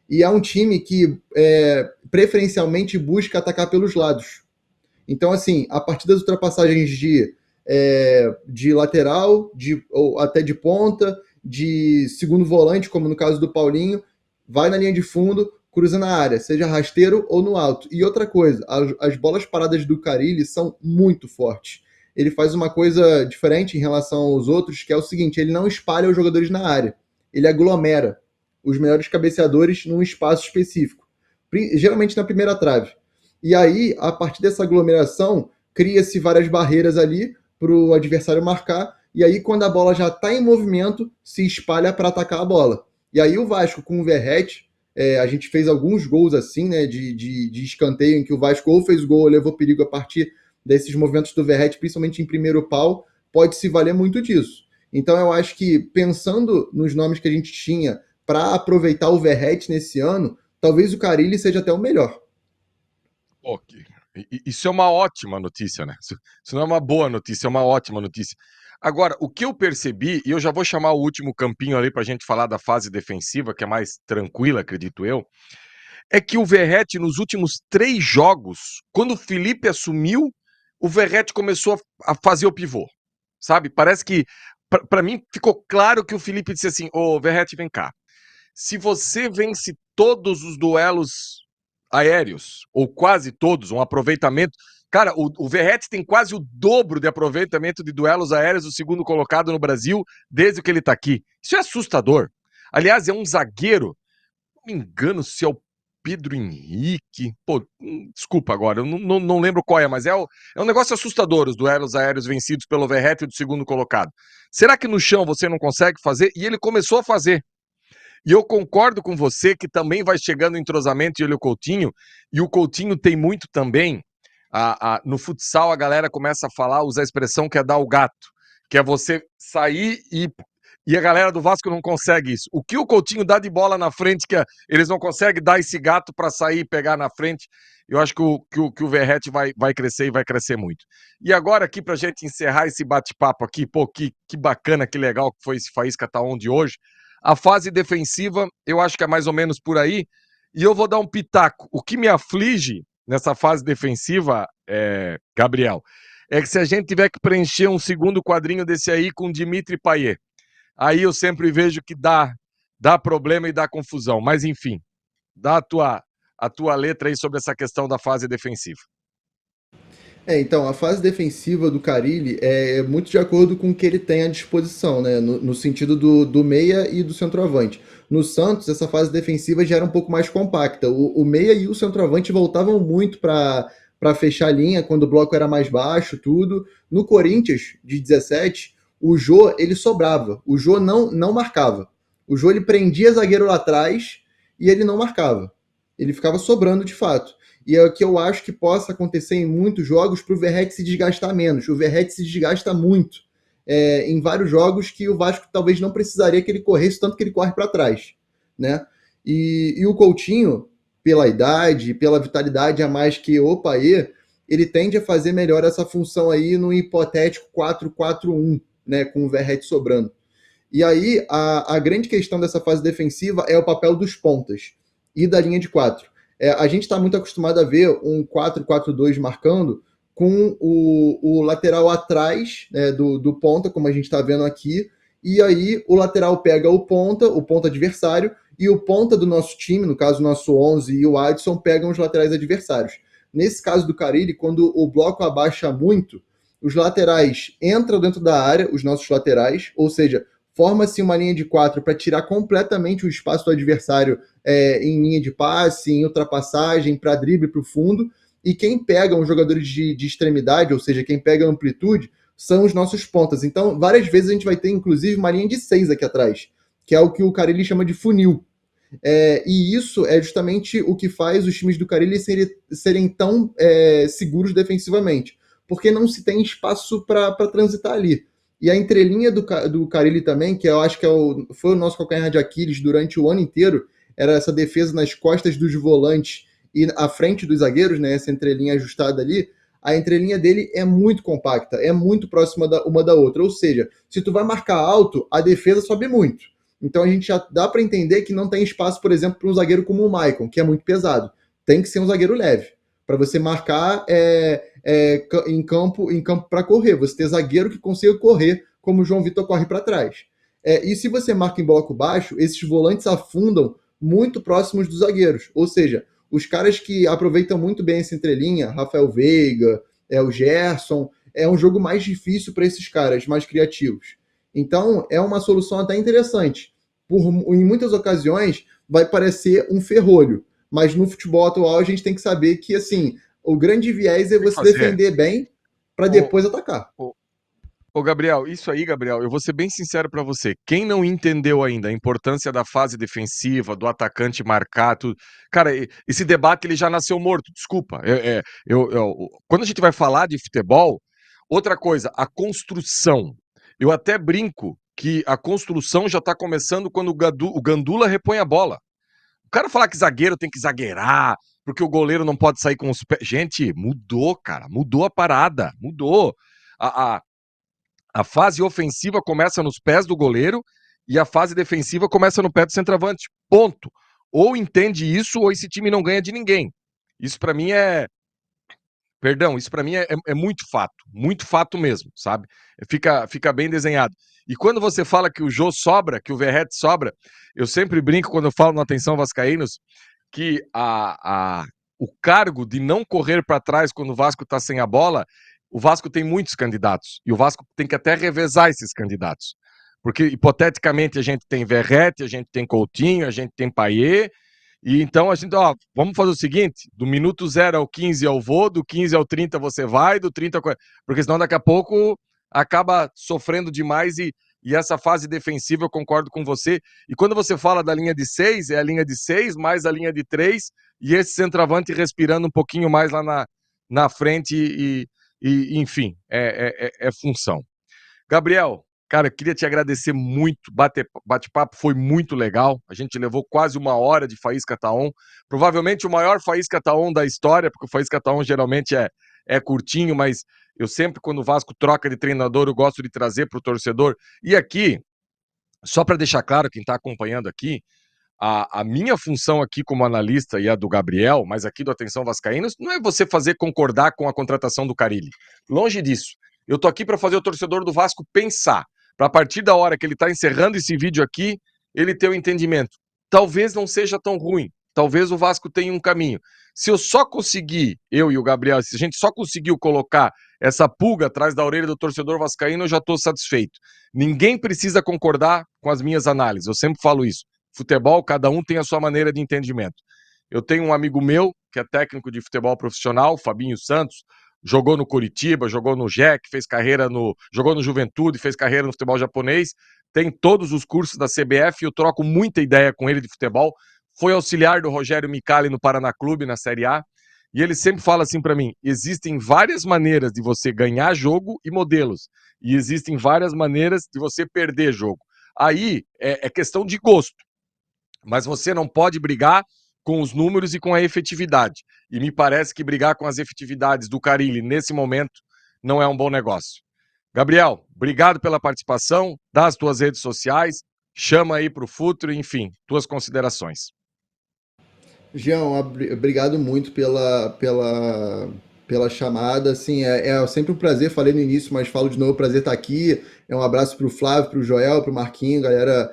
E é um time que preferencialmente busca atacar pelos lados. Então, assim, a partir das ultrapassagens de lateral, ou até de ponta, de segundo volante, como no caso do Paulinho, vai na linha de fundo, cruza na área, seja rasteiro ou no alto. E outra coisa, as bolas paradas do Carille são muito fortes. Ele faz uma coisa diferente em relação aos outros, que é o seguinte, ele não espalha os jogadores na área, ele aglomera os melhores cabeceadores num espaço específico, geralmente na primeira trave. E aí, a partir dessa aglomeração, cria-se várias barreiras ali para o adversário marcar, e aí quando a bola já está em movimento, se espalha para atacar a bola. E aí o Vasco com o Verratti, a gente fez alguns gols assim, né, de escanteio, em que o Vasco ou fez gol ou levou perigo a partir desses movimentos do Verratti, principalmente em primeiro pau, pode se valer muito disso. Então eu acho que, pensando nos nomes que a gente tinha para aproveitar o Verratti nesse ano, talvez o Carille seja até o melhor. Okay. Isso é uma ótima notícia, né? Isso não é uma boa notícia, é uma ótima notícia. Agora, o que eu percebi, e eu já vou chamar o último campinho ali para a gente falar da fase defensiva, que é mais tranquila, acredito eu, é que o Verratti, nos últimos 3 jogos, quando o Felipe assumiu, o Verratti começou a fazer o pivô, sabe? Parece que, para mim, ficou claro que o Felipe disse assim, ô Verratti, vem cá, se você vence todos os duelos aéreos, ou quase todos, um aproveitamento. Cara, o Verratti tem quase o dobro de aproveitamento de duelos aéreos do segundo colocado no Brasil desde que ele tá aqui. Isso é assustador. Aliás, é um zagueiro, não me engano se é o Pedro Henrique. Pô, desculpa agora, eu não lembro qual é, mas é um negócio assustador os duelos aéreos vencidos pelo Verratti do segundo colocado. Será que no chão você não consegue fazer? E ele começou a fazer. E eu concordo com você que também vai chegando o entrosamento de ele e o Coutinho, e o Coutinho tem muito também. No futsal a galera começa a falar, usar a expressão que é dar o gato, que é você sair e a galera do Vasco não consegue isso. O que o Coutinho dá de bola na frente, eles não conseguem dar esse gato para sair e pegar na frente, eu acho que o Verratti vai crescer e vai crescer muito. E agora aqui pra gente encerrar esse bate-papo aqui, pô, que bacana, que legal que foi esse Faísca Tá Onde hoje. A fase defensiva, eu acho que é mais ou menos por aí. E eu vou dar um pitaco. O que me aflige nessa fase defensiva, Gabriel, é que se a gente tiver que preencher um segundo quadrinho desse aí com Dimitri Payet, aí eu sempre vejo que dá problema e dá confusão. Mas enfim, dá a tua letra aí sobre essa questão da fase defensiva. Então, a fase defensiva do Carille é muito de acordo com o que ele tem à disposição, né? No sentido do meia e do centroavante. No Santos, essa fase defensiva já era um pouco mais compacta. O meia e o centroavante voltavam muito para fechar a linha quando o bloco era mais baixo, tudo. No Corinthians, de 17, o Jô, ele sobrava. O Jô não marcava. O Jô, ele prendia zagueiro lá atrás e ele não marcava. Ele ficava sobrando de fato. E é o que eu acho que possa acontecer em muitos jogos para o Verratti se desgastar menos. O Verratti se desgasta muito em vários jogos que o Vasco talvez não precisaria que ele corresse tanto que ele corre para trás, né? E o Coutinho, pela idade, pela vitalidade a mais que o Payet, ele tende a fazer melhor essa função aí no hipotético 4-4-1, né? Com o Verratti sobrando. E aí, a grande questão dessa fase defensiva é o papel dos pontas e da linha de 4. A gente está muito acostumado a ver um 4-4-2 marcando com o lateral atrás, né, do ponta, como a gente está vendo aqui, e aí o lateral pega o ponta adversário, e o ponta do nosso time, no caso o nosso 11 e o Adson, pegam os laterais adversários. Nesse caso do Carille, quando o bloco abaixa muito, os laterais entram dentro da área, os nossos laterais, ou seja, forma-se uma linha de 4 para tirar completamente o espaço do adversário em linha de passe, em ultrapassagem, para drible para o fundo, e quem pega os jogadores de extremidade, ou seja, quem pega a amplitude, são os nossos pontas. Então, várias vezes a gente vai ter, inclusive, uma linha de 6 aqui atrás, que é o que o Carille chama de funil. E isso é justamente o que faz os times do Carille serem tão seguros defensivamente, porque não se tem espaço para transitar ali. E a entrelinha do Carille também, que eu acho que foi o nosso calcanhar de Aquiles durante o ano inteiro, era essa defesa nas costas dos volantes e à frente dos zagueiros, né, essa entrelinha ajustada ali. A entrelinha dele é muito compacta, é muito próxima uma da outra. Ou seja, se tu vai marcar alto, a defesa sobe muito. Então a gente já dá para entender que não tem espaço, por exemplo, para um zagueiro como o Maicon, que é muito pesado. Tem que ser um zagueiro leve. Para você marcar em campo para correr. Você ter zagueiro que consiga correr, como o João Vitor corre para trás. E se você marca em bloco baixo, esses volantes afundam muito próximos dos zagueiros. Ou seja, os caras que aproveitam muito bem essa entrelinha, Rafael Veiga, o Gerson, é um jogo mais difícil para esses caras, mais criativos. Então, é uma solução até interessante. Em muitas ocasiões, vai parecer um ferrolho. Mas no futebol atual, a gente tem que saber que, assim, o grande viés é você defender bem para depois atacar. Ô, Gabriel, isso aí, Gabriel, eu vou ser bem sincero para você. Quem não entendeu ainda a importância da fase defensiva, do atacante marcar, tudo... Cara, esse debate ele já nasceu morto, desculpa. Quando a gente vai falar de futebol, outra coisa, a construção. Eu até brinco que a construção já tá começando quando o Gandula repõe a bola. O cara falar que zagueiro tem que zagueirar, porque o goleiro não pode sair com os pés. Gente, mudou, cara. Mudou a parada. Mudou. A fase ofensiva começa nos pés do goleiro e a fase defensiva começa no pé do centroavante. Ponto. Ou entende isso, ou esse time não ganha de ninguém. Isso pra mim é. Perdão, isso pra mim é muito fato mesmo, sabe? Fica bem desenhado. E quando você fala que o Jô sobra, que o Verratti sobra, eu sempre brinco quando eu falo no Atenção Vascaínos que o cargo de não correr para trás quando o Vasco tá sem a bola, o Vasco tem muitos candidatos. E o Vasco tem que até revezar esses candidatos. Porque, hipoteticamente, a gente tem Verratti, a gente tem Coutinho, a gente tem Payet. E então a gente, vamos fazer o seguinte: do minuto 0 ao 15 eu vou, do 15 ao 30 você vai, do 30 ao... Porque senão daqui a pouco acaba sofrendo demais e essa fase defensiva eu concordo com você. E quando você fala da linha de 6, é a linha de 6 mais a linha de 3 e esse centroavante respirando um pouquinho mais lá na frente enfim, é função. Gabriel, cara, queria te agradecer muito, bate-papo foi muito legal, a gente levou quase 1 hora de Faísca Tá On, provavelmente o maior Faísca Tá On da história, porque o Faísca Tá On geralmente é curtinho, mas eu sempre, quando o Vasco troca de treinador, eu gosto de trazer para o torcedor. E aqui, só para deixar claro, quem está acompanhando aqui, a minha função aqui como analista e a do Gabriel, mas aqui do Atenção Vascaínos, não é você fazer concordar com a contratação do Carille. Longe disso. Eu tô aqui para fazer o torcedor do Vasco pensar, para a partir da hora que ele tá encerrando esse vídeo aqui, ele ter o entendimento. Talvez não seja tão ruim, talvez o Vasco tenha um caminho. Se eu só conseguir, eu e o Gabriel, se a gente só conseguiu colocar essa pulga atrás da orelha do torcedor vascaíno, eu já estou satisfeito. Ninguém precisa concordar com as minhas análises, eu sempre falo isso. Futebol, cada um tem a sua maneira de entendimento. Eu tenho um amigo meu, que é técnico de futebol profissional, Fabinho Santos, jogou no Coritiba, jogou no JEC, jogou no Juventude, fez carreira no futebol japonês, tem todos os cursos da CBF, eu troco muita ideia com ele de futebol, foi auxiliar do Rogério Micali no Paraná Clube, na Série A, e ele sempre fala assim para mim, existem várias maneiras de você ganhar jogo e modelos, e existem várias maneiras de você perder jogo. Aí é questão de gosto, mas você não pode brigar com os números e com a efetividade. E me parece que brigar com as efetividades do Carille nesse momento não é um bom negócio. Gabriel, obrigado pela participação, dá as tuas redes sociais, chama aí para o futuro, enfim, tuas considerações. Jean, obrigado muito pela chamada. Assim, é sempre um prazer, falei no início, mas falo de novo, prazer estar aqui. Um abraço para o Flávio, para o Joel, para o Marquinho, galera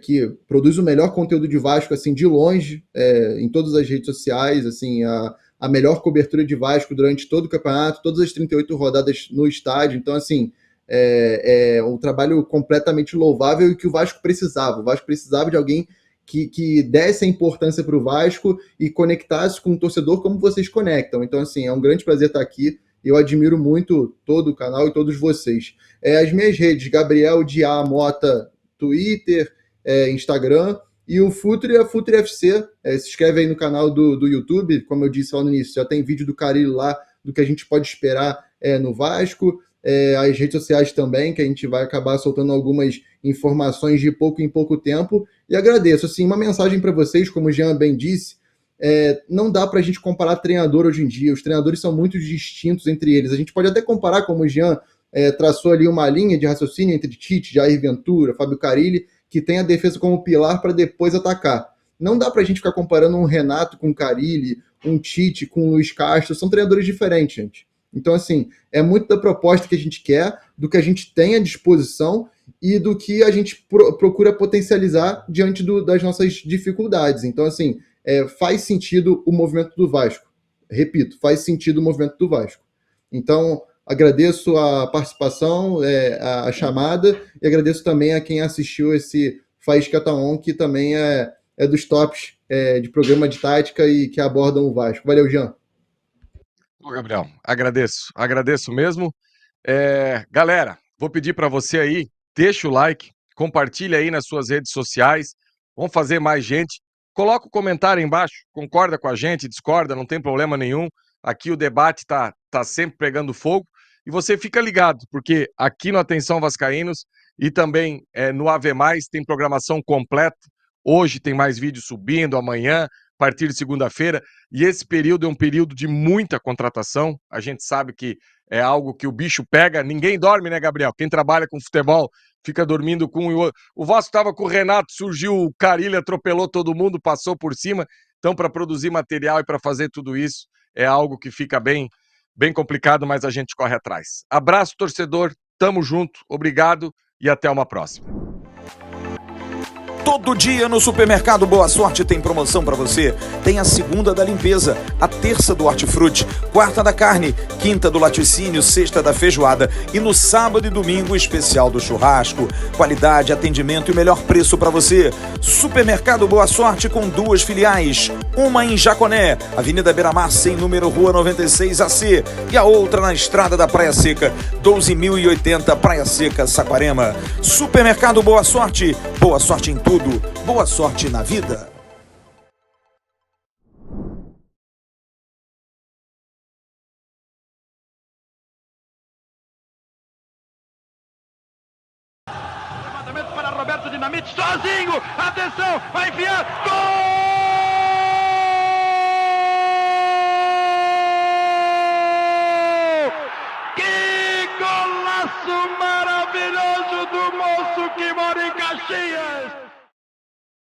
que produz o melhor conteúdo de Vasco, assim, de longe, em todas as redes sociais, assim, a melhor cobertura de Vasco durante todo o campeonato, todas as 38 rodadas no estádio. Então, assim, é um trabalho completamente louvável e que o Vasco precisava. O Vasco precisava de alguém que desse a importância para o Vasco e conectasse com o torcedor como vocês conectam. Então, assim, é um grande prazer estar aqui. Eu admiro muito todo o canal e todos vocês. As minhas redes, Gabriel Diá Mota, Twitter, Instagram, e o Futre é Futre FC. Se inscreve aí no canal do YouTube, como eu disse lá no início, já tem vídeo do Carille lá, do que a gente pode esperar no Vasco. As redes sociais também, que a gente vai acabar soltando algumas informações de pouco em pouco tempo. E agradeço. Assim, uma mensagem para vocês, como o Jean bem disse, não dá para a gente comparar treinador hoje em dia. Os treinadores são muito distintos entre eles. A gente pode até comparar, como o Jean traçou ali uma linha de raciocínio entre Tite, Jair Ventura, Fábio Carille, que tem a defesa como pilar para depois atacar. Não dá para a gente ficar comparando um Renato com o Carille, um Tite com o Luiz Castro. São treinadores diferentes, gente. Então, assim, é muito da proposta que a gente quer, do que a gente tem à disposição e do que a gente procura potencializar diante das nossas dificuldades. Então, assim, faz sentido o movimento do Vasco. Repito, faz sentido o movimento do Vasco. Então, agradeço a participação, a chamada, e agradeço também a quem assistiu esse Faísca Tá On, que também é dos tops de programa de tática e que abordam o Vasco. Valeu, Jean. Ô, Gabriel, agradeço mesmo. Galera, vou pedir para você aí, deixa o like, compartilha aí nas suas redes sociais, vamos fazer mais gente. Coloca o comentário aí embaixo, concorda com a gente, discorda, não tem problema nenhum. Aqui o debate tá sempre pegando fogo. E você fica ligado, porque aqui no Atenção Vascaínos e também no AV+, tem programação completa. Hoje tem mais vídeos subindo, amanhã, a partir de segunda-feira. E esse período é um período de muita contratação. A gente sabe que é algo que o bicho pega. Ninguém dorme, né, Gabriel? Quem trabalha com futebol fica dormindo com um e outro. O Vasco estava com o Renato, surgiu o Carille, atropelou todo mundo, passou por cima. Então, para produzir material e para fazer tudo isso, é algo que fica bem complicado, mas a gente corre atrás. Abraço, torcedor, tamo junto, obrigado e até uma próxima. Todo dia no Supermercado Boa Sorte tem promoção para você. Tem a segunda da limpeza, a terça do hortifruti, quarta da carne, quinta do laticínio, sexta da feijoada e no sábado e domingo o especial do churrasco. Qualidade, atendimento e melhor preço para você. Supermercado Boa Sorte com 2 filiais. Uma em Jaconé, Avenida Beira-Mar, sem número, Rua 96AC. E a outra na Estrada da Praia Seca, 12.080, Praia Seca, Saquarema. Supermercado Boa Sorte em tudo. Boa sorte na vida. Levantamento para Roberto Dinamite, sozinho, atenção, vai enfiar, gol! Que golaço maravilhoso do moço que mora em Caxias!